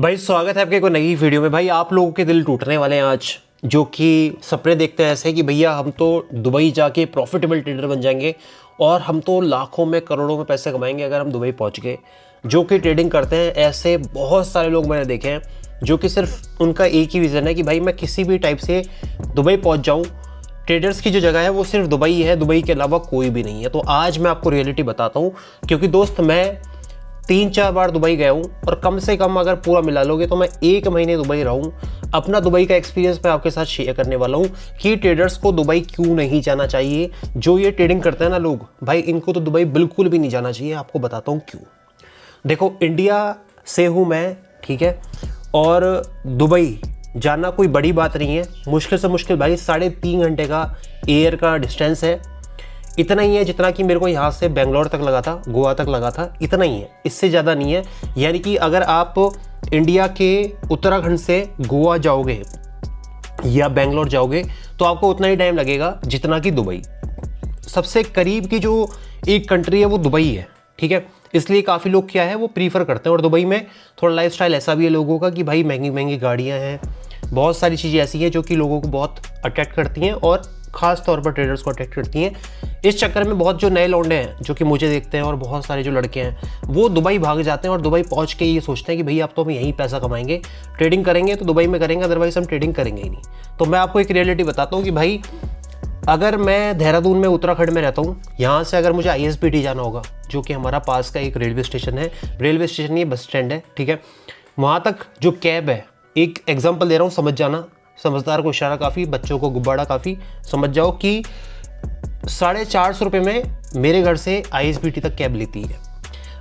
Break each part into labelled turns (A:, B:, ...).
A: भाई स्वागत है आपके कोई नई वीडियो में। भाई आप लोगों के दिल टूटने वाले हैं आज, जो कि सपने देखते हैं ऐसे कि भैया हम तो दुबई जाके प्रॉफिटेबल ट्रेडर बन जाएंगे और हम तो लाखों में करोड़ों में पैसे कमाएंगे अगर हम दुबई पहुंच गए। जो कि ट्रेडिंग करते हैं, ऐसे बहुत सारे लोग मैंने देखे हैं जो कि सिर्फ उनका एक ही विज़न है कि भाई मैं किसी भी टाइप से दुबई पहुँच जाऊँ। ट्रेडर्स की जो जगह है वो सिर्फ दुबई है, दुबई के अलावा कोई भी नहीं है। तो आज मैं आपको रियलिटी बताता हूँ, क्योंकि दोस्त मैं 3-4 बार दुबई गया हूँ और कम से कम अगर पूरा मिला लोगे तो मैं 1 महीने दुबई रहा हूँ। अपना दुबई का एक्सपीरियंस मैं आपके साथ शेयर करने वाला हूँ कि ट्रेडर्स को दुबई क्यों नहीं जाना चाहिए। जो ये ट्रेडिंग करते हैं ना लोग, भाई इनको तो दुबई बिल्कुल भी नहीं जाना चाहिए। आपको बताता हूँ क्यों। देखो, इंडिया से हूँ मैं, ठीक है, और दुबई जाना कोई बड़ी बात नहीं है। मुश्किल से मुश्किल भाई 3.5 घंटे का एयर का डिस्टेंस है। इतना ही है जितना कि मेरे को यहाँ से बेंगलोर तक लगा था, गोवा तक लगा था, इतना ही है, इससे ज़्यादा नहीं है। यानी कि अगर आप इंडिया के उत्तराखंड से गोवा जाओगे या बेंगलोर जाओगे तो आपको उतना ही टाइम लगेगा जितना कि दुबई। सबसे करीब की जो एक कंट्री है वो दुबई है, ठीक है। इसलिए काफ़ी लोग क्या है वो प्रीफर करते हैं। और दुबई में थोड़ा लाइफस्टाइल ऐसा भी है लोगों का कि भाई महंगी महंगी गाड़ियाँ हैं, बहुत सारी चीज़ें ऐसी हैं जो कि लोगों को बहुत अट्रैक्ट करती हैं और ख़ास तौर पर ट्रेडर्स को अट्रैक्ट करती हैं। इस चक्कर में बहुत जो नए लौंडे हैं जो कि मुझे देखते हैं और बहुत सारे जो लड़के हैं वो दुबई भाग जाते हैं और दुबई पहुंच के ये सोचते हैं कि भैया अब तो हम यहीं पैसा कमाएंगे, ट्रेडिंग करेंगे तो दुबई में करेंगे, अदरवाइज हम ट्रेडिंग करेंगे ही नहीं। तो मैं आपको एक रियलिटी बताता हूँ कि भाई अगर मैं देहरादून में उत्तराखंड में रहता हूँ, यहाँ से अगर मुझे ISBT जाना होगा, जो कि हमारा पास का एक रेलवे स्टेशन है, रेलवे स्टेशन ये बस स्टैंड है, ठीक है, वहाँ तक जो कैब है, एक एग्जाम्पल दे रहा हूँ, समझ जाना, समझदार को इशारा काफ़ी, बच्चों को गुब्बारा काफ़ी, समझ जाओ कि 450 रुपये में मेरे घर से ISBT तक कैब लेती है।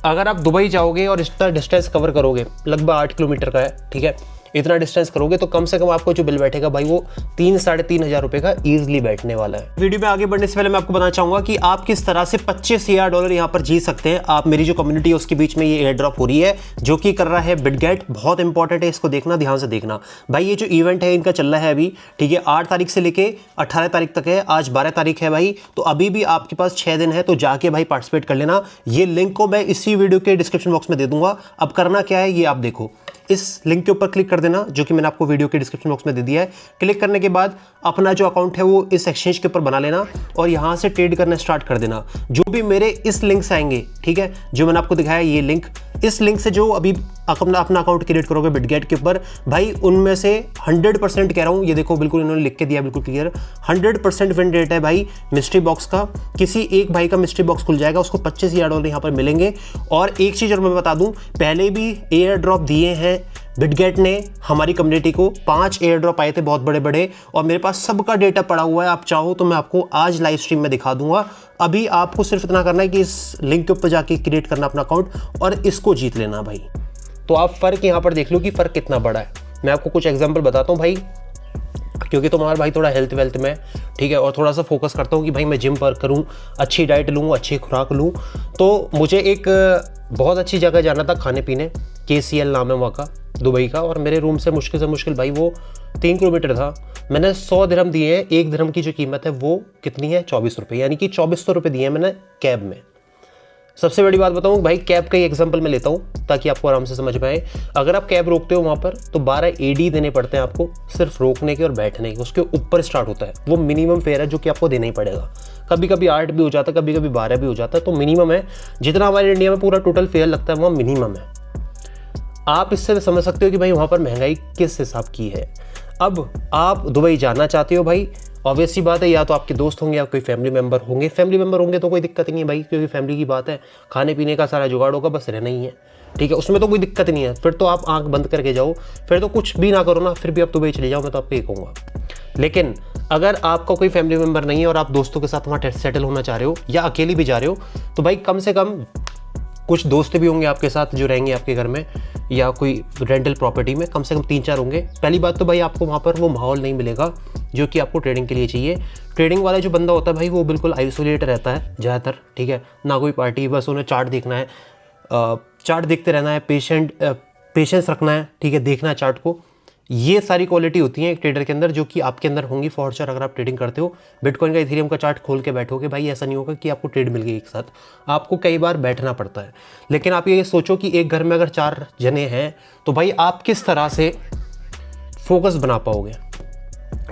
A: अगर आप दुबई जाओगे और इतना डिस्टेंस कवर करोगे, लगभग 8 किलोमीटर का है, ठीक है, इतना डिस्टेंस करोगे तो कम से कम आपको जो बिल बैठेगा भाई वो 3-3.5 हज़ार रुपये का ईजिली बैठने वाला है। वीडियो में आगे बढ़ने से पहले मैं आपको बताना चाहूँगा कि आप किस तरह से $25,000 यहाँ पर जीत सकते हैं। आप मेरी जो कम्युनिटी है उसके बीच में ये एयर ड्रॉप हो रही है जो कि कर रहा है बिटगेट। बहुत इंपॉर्टेंट है, इसको देखना, ध्यान से देखना भाई। ये जो इवेंट है इनका चल रहा है अभी, ठीक है, 8 तारीख से लेके 18 तारीख तक है, आज 12 तारीख है भाई, तो अभी भी आपके पास 6 दिन है, तो जाके भाई पार्टिसिपेट कर लेना। ये लिंक को मैं इसी वीडियो के डिस्क्रिप्शन बॉक्स में दे दूंगा। अब करना क्या है ये आप देखो, इस लिंक के ऊपर क्लिक कर देना जो कि मैंने आपको वीडियो के डिस्क्रिप्शन बॉक्स में दे दिया है। क्लिक करने के बाद अपना जो अकाउंट है वो इस एक्सचेंज के ऊपर बना लेना और यहाँ से ट्रेड करना स्टार्ट कर देना। जो भी मेरे इस लिंक से आएंगे, ठीक है, जो मैंने आपको दिखाया ये लिंक, इस लिंक से जो अभी अपना अकाउंट क्रिएट करोगे बिटगेट के ऊपर, भाई उनमें से 100% कह रहा हूँ, ये देखो बिल्कुल इन्होंने लिख के दिया बिल्कुल क्लियर, 100% विन रेट है भाई मिस्ट्री बॉक्स का। किसी एक भाई का मिस्ट्री बॉक्स खुल जाएगा, उसको $25,000 यहाँ पर मिलेंगे। और एक चीज़ और मैं बता दूँ, पहले भी एयर ड्रॉप दिए हैं बिटगेट ने हमारी कम्युनिटी को, 5 एयर ड्रॉप आए थे बहुत बड़े बड़े, और मेरे पास सबका डेटा पड़ा हुआ है। आप चाहो तो मैं आपको आज लाइव स्ट्रीम में दिखा दूंगा। अभी आपको सिर्फ इतना करना है कि इस लिंक के ऊपर जाके क्रिएट करना अपना अकाउंट और इसको जीत लेना भाई। तो आप फ़र्क यहाँ पर देख लो कि फ़र्क कितना बड़ा है। मैं आपको कुछ एग्जाम्पल बताता हूँ भाई, क्योंकि तुम्हारा भाई थोड़ा हेल्थ वेल्थ में, ठीक है, और थोड़ा सा फोकस करता हूँ कि भाई मैं जिम पर करूँ, अच्छी डाइट लूँ, अच्छी खुराक लूँ। तो मुझे एक बहुत अच्छी जगह जाना था खाने पीने, KCL नाम है वहाँ का, दुबई का, और मेरे रूम से मुश्किल भाई वो 3 किलोमीटर था। मैंने 100 दिरहम दिए हैं, 1 दिरहम की जो कीमत है वो कितनी है, 24 रुपये, यानी कि 2400 रुपये दिए हैं मैंने कैब में। सबसे बड़ी बात बताऊँ भाई, कैब का ही एग्जांपल मैं लेता हूँ ताकि आपको आराम से समझ में आए। अगर आप कैब रोकते हो वहाँ पर तो 12 AD देने पड़ते हैं आपको, सिर्फ रोकने के और बैठने के, उसके ऊपर स्टार्ट होता है। वो मिनिमम फेयर है जो कि आपको देना ही पड़ेगा। कभी कभी 8 भी हो जाता है, कभी कभी 12 भी हो जाता है, तो मिनिमम है। जितना हमारे इंडिया में पूरा टोटल फेयर लगता है वहाँ मिनिमम है। आप इससे समझ सकते हो कि भाई वहाँ पर महंगाई किस हिसाब की है। अब आप दुबई जाना चाहते हो भाई, ऑब्वियस सी बात है, या तो आपके दोस्त होंगे या कोई फैमिली मेम्बर होंगे। फैमिली मेम्बर होंगे तो कोई दिक्कत नहीं है भाई, क्योंकि फैमिली की बात है, खाने पीने का सारा जुगाड़ होगा, बस रहना ही है, ठीक है, उसमें तो कोई दिक्कत नहीं है। फिर तो आप आंख बंद करके जाओ, फिर तो कुछ भी ना करो ना, फिर भी आप दुबई चले जाओ, मैं तो आपको ये कहूँगा। लेकिन अगर आपका कोई फैमिली मेम्बर नहीं है और आप दोस्तों के साथ वहाँ सेटल होना चाह रहे हो या अकेले भी जा रहे हो, तो भाई कम से कम कुछ दोस्त भी होंगे आपके साथ जो रहेंगे आपके घर में या कोई रेंटल प्रॉपर्टी में, कम से कम 3-4 होंगे। पहली बात तो भाई आपको वहाँ पर वो माहौल नहीं मिलेगा जो कि आपको ट्रेडिंग के लिए चाहिए। ट्रेडिंग वाला जो बंदा होता है भाई वो बिल्कुल आइसोलेट रहता है ज़्यादातर, ठीक है, ना कोई पार्टी, बस उन्हें चार्ट देखना है, चार्ट देखते रहना है, पेशेंस रखना है, ठीक है, देखना है चार्ट को। ये सारी क्वालिटी होती है एक ट्रेडर के अंदर जो कि आपके अंदर होंगी फॉर श्योर अगर आप ट्रेडिंग करते हो। बिटकॉइन का इथेरियम का चार्ट खोल के बैठोगे भाई, ऐसा नहीं होगा कि आपको ट्रेड मिल गई एक साथ, आपको कई बार बैठना पड़ता है। लेकिन आप ये सोचो कि एक घर में अगर 4 जने हैं तो भाई आप किस तरह से फोकस बना पाओगे।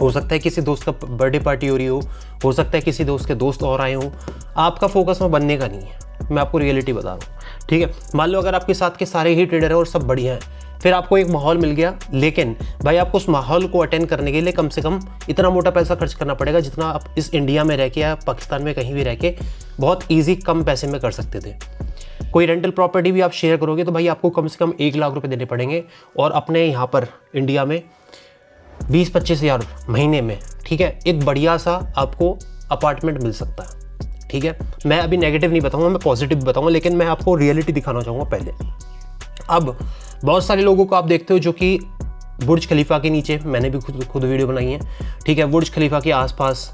A: हो सकता है किसी दोस्त का बर्थडे पार्टी हो रही हो सकता है किसी दोस्त के दोस्त और आए हों, आपका फोकस में बनने का नहीं है। मैं आपको रियलिटी बता रहा हूँ, ठीक है। मान लो अगर आपके साथ के सारे ही ट्रेडर हैं और सब बढ़िया हैं, फिर आपको एक माहौल मिल गया, लेकिन भाई आपको उस माहौल को अटेंड करने के लिए कम से कम इतना मोटा पैसा खर्च करना पड़ेगा जितना आप इस इंडिया में रह के या पाकिस्तान में कहीं भी रह के बहुत ईजी कम पैसे में कर सकते थे। कोई रेंटल प्रॉपर्टी भी आप शेयर करोगे तो भाई आपको कम से कम 1 लाख रुपए देने पड़ेंगे, और अपने यहाँ पर इंडिया में 20-25 हज़ार महीने में, ठीक है, एक बढ़िया सा आपको अपार्टमेंट मिल सकता है। ठीक है, मैं अभी नेगेटिव नहीं बताऊंगा, मैं पॉजिटिव बताऊंगा, लेकिन मैं आपको रियलिटी दिखाना चाहूँगा पहले। अब बहुत सारे लोगों को आप देखते हो जो कि बुर्ज खलीफा के नीचे, मैंने भी खुद वीडियो बनाई है, ठीक है, बुर्ज खलीफा के आसपास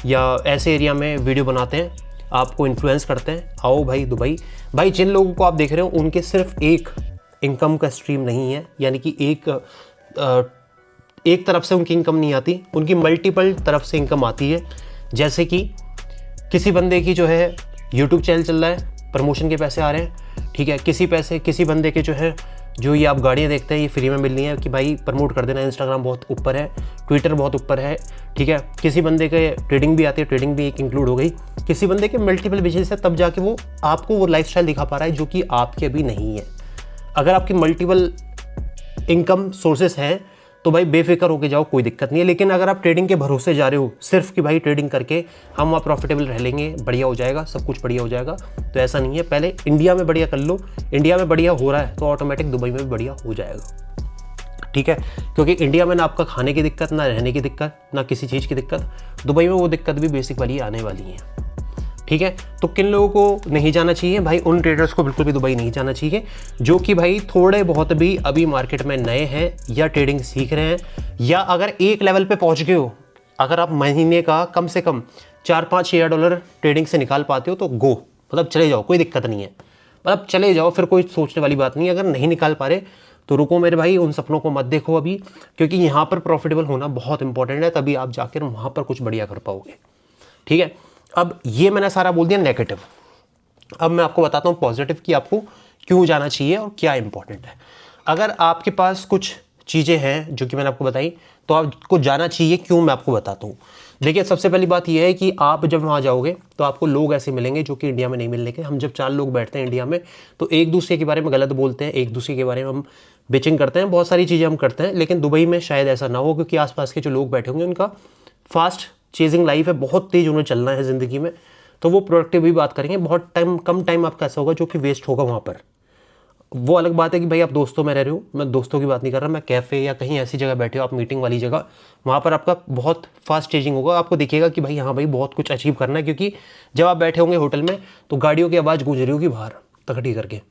A: या ऐसे एरिया में वीडियो बनाते हैं, आपको इन्फ्लुएंस करते हैं, आओ भाई दुबई। भाई जिन लोगों को आप देख रहे हो उनके सिर्फ एक इनकम का स्ट्रीम नहीं है, यानी कि एक तरफ से उनकी इनकम नहीं आती, उनकी मल्टीपल तरफ से इनकम आती है। जैसे कि किसी बंदे की जो है यूट्यूब चैनल चल रहा है, प्रमोशन के पैसे आ रहे हैं, ठीक है, किसी बंदे के जो है, जो ये आप गाड़ियाँ देखते हैं ये फ्री में मिल रही हैं कि भाई प्रमोट कर देना, इंस्टाग्राम बहुत ऊपर है, ट्विटर बहुत ऊपर है, ठीक है। किसी बंदे के ट्रेडिंग भी आती है, ट्रेडिंग भी एक इंक्लूड हो गई। किसी बंदे के मल्टीपल बिजनेस है, तब जाके वो आपको वो लाइफस्टाइल दिखा पा रहा है जो कि आपके अभी नहीं है। अगर आपकी मल्टीपल इनकम सोर्सेस हैं तो भाई बेफिक्र होके जाओ, कोई दिक्कत नहीं है। लेकिन अगर आप ट्रेडिंग के भरोसे जा रहे हो सिर्फ कि भाई ट्रेडिंग करके हम वहाँ प्रॉफिटेबल रह लेंगे, बढ़िया हो जाएगा, सब कुछ बढ़िया हो जाएगा, तो ऐसा नहीं है। पहले इंडिया में बढ़िया कर लो, इंडिया में बढ़िया हो रहा है तो ऑटोमेटिक दुबई में भी बढ़िया हो जाएगा, ठीक है। क्योंकि इंडिया में ना आपका खाने की दिक्कत, ना रहने की दिक्कत, ना किसी चीज़ की दिक्कत, दुबई में वो दिक्कत भी बेसिक वाली आने वाली है, ठीक है। तो किन लोगों को नहीं जाना चाहिए भाई? उन ट्रेडर्स को बिल्कुल भी दुबई नहीं जाना चाहिए जो कि भाई थोड़े बहुत भी अभी मार्केट में नए हैं या ट्रेडिंग सीख रहे हैं, या अगर एक लेवल पे पहुंच गए हो, अगर आप महीने का कम से कम $4-5 ट्रेडिंग से निकाल पाते हो तो गो, मतलब चले जाओ, कोई दिक्कत नहीं है, मतलब चले जाओ, फिर कोई सोचने वाली बात नहीं है। अगर नहीं निकाल पा रहे तो रुको मेरे भाई, उन सपनों को मत देखो अभी, क्योंकि यहाँ पर प्रॉफिटेबल होना बहुत इंपॉर्टेंट है, तभी आप जाकर वहाँ पर कुछ बढ़िया कर पाओगे, ठीक है। अब ये मैंने सारा बोल दिया नेगेटिव। अब मैं आपको बताता हूँ पॉजिटिव कि आपको क्यों जाना चाहिए और क्या इंपॉर्टेंट है। अगर आपके पास कुछ चीज़ें हैं जो कि मैंने आपको बताई तो आपको जाना चाहिए क्यों, मैं आपको बताता हूँ। देखिए, सबसे पहली बात यह है कि आप जब वहाँ जाओगे तो आपको लोग ऐसे मिलेंगे जो कि इंडिया में नहीं मिलने के। हम जब 4 लोग बैठते हैं इंडिया में तो एक दूसरे के बारे में गलत बोलते हैं, एक दूसरे के बारे में हम बिचिंग करते हैं, बहुत सारी चीज़ें हम करते हैं। लेकिन दुबई में शायद ऐसा ना हो, क्योंकि आसपास के जो लोग बैठे होंगे उनका फास्ट चेजिंग लाइफ है, बहुत तेज उन्हें चलना है ज़िंदगी में, तो वो प्रोडक्टिव भी बात करेंगे। बहुत कम टाइम आपका ऐसा होगा जो कि वेस्ट होगा वहाँ पर। वो अलग बात है कि भाई आप दोस्तों में रह रहे हो, मैं दोस्तों की बात नहीं कर रहा, मैं कैफ़े या कहीं ऐसी जगह बैठे हो आप, मीटिंग वाली जगह, वहाँ पर आपका बहुत फास्ट चेजिंग होगा। आपको दिखेगा कि भाई हाँ भाई बहुत कुछ अचीव करना है, क्योंकि जब आप बैठे होंगे होटल में तो गाड़ियों की आवाज़ गूंज रही होगी बाहर तकड़ी करके,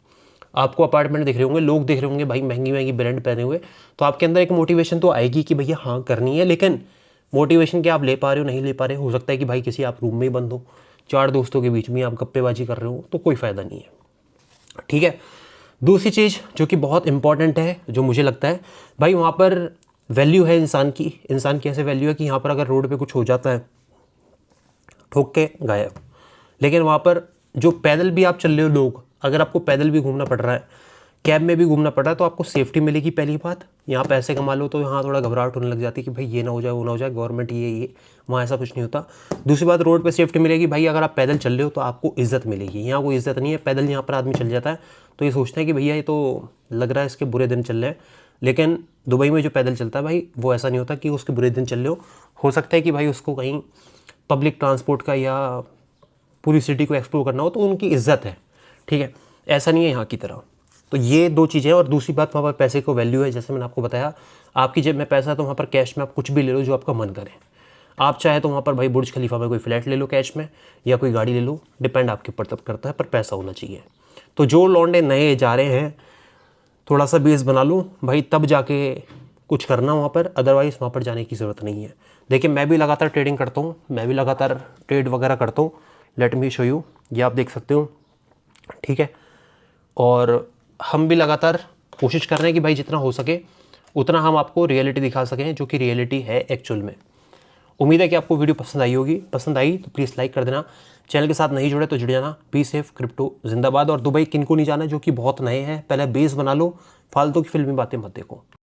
A: आपको अपार्टमेंट दिख रहे होंगे, लोग दिख रहे होंगे भाई महंगी महंगी ब्रांड पहने हुए, तो आपके अंदर एक मोटिवेशन तो आएगी कि भैया हाँ करनी है। लेकिन मोटिवेशन क्या आप ले पा रहे हो, नहीं ले पा रहे हो सकता है कि भाई किसी आप रूम में ही बंद हो, 4 दोस्तों के बीच में आप गप्पेबाजी कर रहे हो, तो कोई फ़ायदा नहीं है, ठीक है। दूसरी चीज़ जो कि बहुत इंपॉर्टेंट है, जो मुझे लगता है भाई, वहाँ पर वैल्यू है इंसान की ऐसे वैल्यू है कि यहाँ पर अगर रोड पे कुछ हो जाता है ठोक के गायब। लेकिन वहाँ पर जो पैदल भी आप चल रहे हो लोग, अगर आपको पैदल भी घूमना पड़ रहा है, कैब में भी घूमना पड़ रहा है, तो आपको सेफ्टी मिलेगी। पहली बात, यहाँ पैसे कमा लो तो यहाँ थोड़ा घबराहट होने लग जाती है कि भाई ये ना हो जाए, वो ना हो जाए, गवर्नमेंट ये वहाँ ऐसा कुछ नहीं होता। दूसरी बात, रोड पे सेफ्टी मिलेगी भाई, अगर आप पैदल चल रहे हो तो आपको इज्जत मिलेगी। यहाँ कोई इज्जत नहीं है, पैदल यहाँ पर आदमी चल जाता है तो ये सोचते हैं कि भैया ये तो लग रहा है इसके बुरे दिन चल रहे हैं। लेकिन दुबई में जो पैदल चलता है भाई, वो ऐसा नहीं होता कि उसके बुरे दिन चल रहे हो सकता है कि भाई उसको कहीं पब्लिक ट्रांसपोर्ट का या पूरी सिटी को एक्सप्लोर करना हो तो उनकी इज्जत है, ठीक है, ऐसा नहीं है यहाँ की तरह। तो ये 2 चीज़ें हैं। और दूसरी बात, वहाँ पर पैसे को वैल्यू है, जैसे मैंने आपको बताया, आपकी जेब में पैसा है तो वहाँ पर कैश में आप कुछ भी ले लो जो आपका मन करे। आप चाहे तो वहाँ पर भाई बुर्ज खलीफा में कोई फ्लैट ले लो कैश में, या कोई गाड़ी ले लो, डिपेंड आपके ऊपर तब करता है, पर पैसा होना चाहिए। तो जो लौंडे नए जा रहे हैं, थोड़ा सा बेस बना लो भाई, तब जाके कुछ करना वहाँ पर, अदरवाइज़ वहाँ पर जाने की ज़रूरत नहीं है। देखिए, मैं भी लगातार ट्रेडिंग करता हूँ, मैं भी लगातार ट्रेड वगैरह करता हूँ। लेट मी शो यू, ये आप देख सकते हो, ठीक है। और हम भी लगातार कोशिश कर रहे हैं कि भाई जितना हो सके उतना हम आपको रियलिटी दिखा सकें जो कि रियलिटी है एक्चुअल में। उम्मीद है कि आपको वीडियो पसंद आई होगी। पसंद आई तो प्लीज़ लाइक कर देना। चैनल के साथ नहीं जुड़े तो जुड़ जाना। बी सेफ, क्रिप्टो जिंदाबाद। और दुबई किनको नहीं जाना जो कि बहुत नए हैं, पहले बेस बना लो, फालतू की फिल्मी बातें मत देखो।